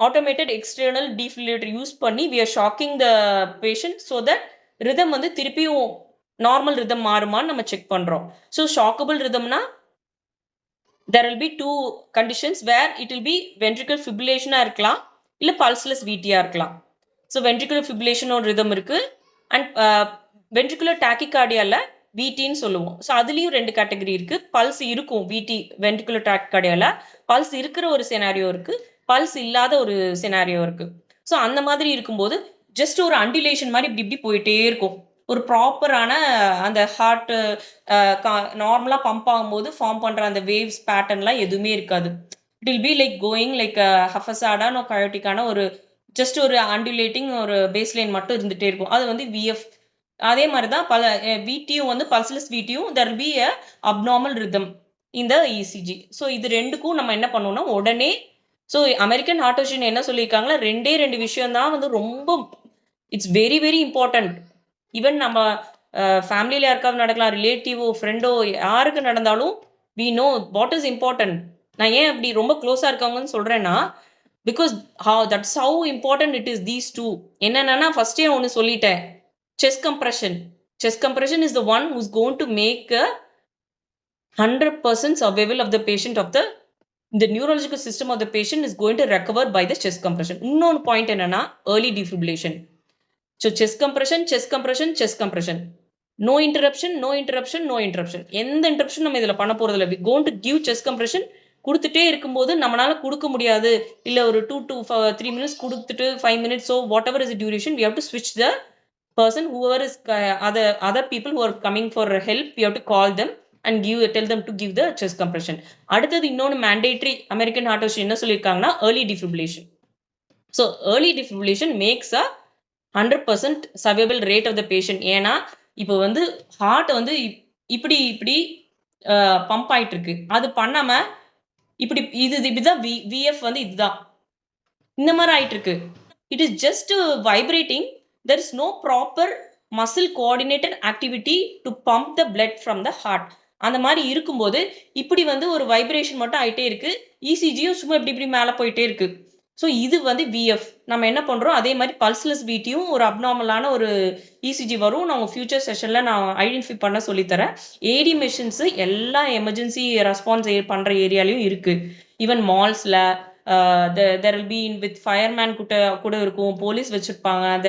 Automated external டீஃபிபிரிலேட்டர் use பண்ணி we are shocking the patient so that rhythm வந்து திருப்பியும் normal rhythm மாறுமான்னு நம்ம check பண்றோம். ஸோ ஷாக்கபிள் ரிதம்னா there will be two conditions where it will be ventricular fibrillation இருக்கலாம் இல்ல pulseless VT இருக்கலாம். ஸோ ventricular fibrillation ஒரு ரிதம் இருக்கு அண்ட் ventricular tachycardiaல VTன்னு சொல்லுவோம். ஸோ அதுலயும் ரெண்டு கேட்டகரி இருக்கு. பல்ஸ் இருக்கும் VT ventricular tachycardiaல பல்ஸ் இருக்கிற ஒரு சினாரியோ இருக்கு, பல்ஸ் இல்லாத ஒரு சினாரியோ இருக்கு. ஸோ அந்த மாதிரி இருக்கும்போது ஜஸ்ட் ஒரு அண்டிலேஷன் மாதிரி இப்படி இப்படி போயிட்டே இருக்கும். ஒரு ப்ராப்பரான அந்த ஹார்ட் நார்மலா பம்ப் ஆகும்போது ஃபார்ம் பண்ற அந்த வேவ்ஸ் பேட்டர்ன்லாம் எதுவுமே இருக்காது. It will be like going like ஹஃபசாடான கயோட்டிக்கான ஒரு ஜஸ்ட் ஒரு அண்டுலேட்டிங் ஒரு பேஸ் லைன் மட்டும் இருந்துட்டே இருக்கும். அது வந்து விஎஃப். அதே மாதிரி தான் பல விடியும் வந்து பல்ஸ்லெஸ் விடியும் there will be a abnormal rhythm இந்த இசிஜி. ஸோ இது ரெண்டுக்கும் நம்ம என்ன பண்ணணும்னா உடனே ஸோ அமெரிக்கன் ஹார்ட் அசோசியேஷன் என்ன சொல்லியிருக்காங்களா, ரெண்டு விஷயம் தான் வந்து ரொம்ப it's very very important. Even நம்ம ஃபேமிலியில் யாருக்காவது நடக்கலாம், ரிலேட்டிவோ ஃப்ரெண்டோ யாருக்கு நடந்தாலும் we know what is important. நான் ஏன் அப்படி ரொம்ப க்ளோஸாக இருக்கவங்கன்னு சொல்கிறேன்னா because that's how important it is these two. என்னென்னா ஃபஸ்ட்டே ஒன்று சொல்லிட்டேன், chest compression. Chest compression is the one who's going to make a 100% survival of the patient of the neurological system of the patient is going to recover by the chest compression. இன்னொரு point என்னன்னா early defibrillation. So chest compression, chest compression, chest compression. No interruption, no interruption, no interruption. எந்த interruption நம்ம இதில் பண்ண போறதில்ல. we going to give chest compression. கொடுத்துட்டே இருக்கும்போது நம்மளால கொடுக்க முடியாது, இல்லை ஒரு 2 to 3 minutes கொடுத்துட்டு 5 minutes, so whatever is the duration, we have to switch the person, whoever is other people who are coming for help, we have to call them and tell them to give the chest compression. அடுத்தது இன்னொன்று mandatory American heart association என்ன சொல்லியிருக்காங்கன்னா early defibrillation. So early defibrillation makes a 100% survival rate of the patient. ஏன்னா இப்போ வந்து heart வந்து இப்படி இப்படி பம்ப் ஆயிட்டு இருக்கு, அது பண்ணாம இப்படி இதுதான் விஎஃப் வந்து இதுதான் இந்த மாதிரி ஆயிட்டு இருக்கு. It is just vibrating. there is no proper muscle coordinated activity to pump the blood from the heart. அந்த மாதிரி இருக்கும்போது இப்படி வந்து ஒரு வைப்ரேஷன் மட்டும் ஆயிட்டே இருக்கு, இசிஜியும் சும்மா இப்படி இப்படி மேலே போயிட்டே இருக்கு. ஸோ இது வந்து விஎஃப். நம்ம என்ன பண்றோம், அதே மாதிரி பல்ஸ்லெஸ் விடியும் ஒரு அப்நார்மலான ஒரு இசிஜி வரும். நான் ஃபியூச்சர் செஷன்ல நான் ஐடென்டிஃபை பண்ண சொல்லித்தரேன். ஏடி மெஷின்ஸ் எல்லா எமர்ஜென்சி ரெஸ்பான்ஸ் பண்ற ஏரியாலையும் இருக்கு. ஈவன் மால்ஸ்ல there will be with fireman கூட இருக்கும், போலீஸ் வச்சிருப்பாங்க,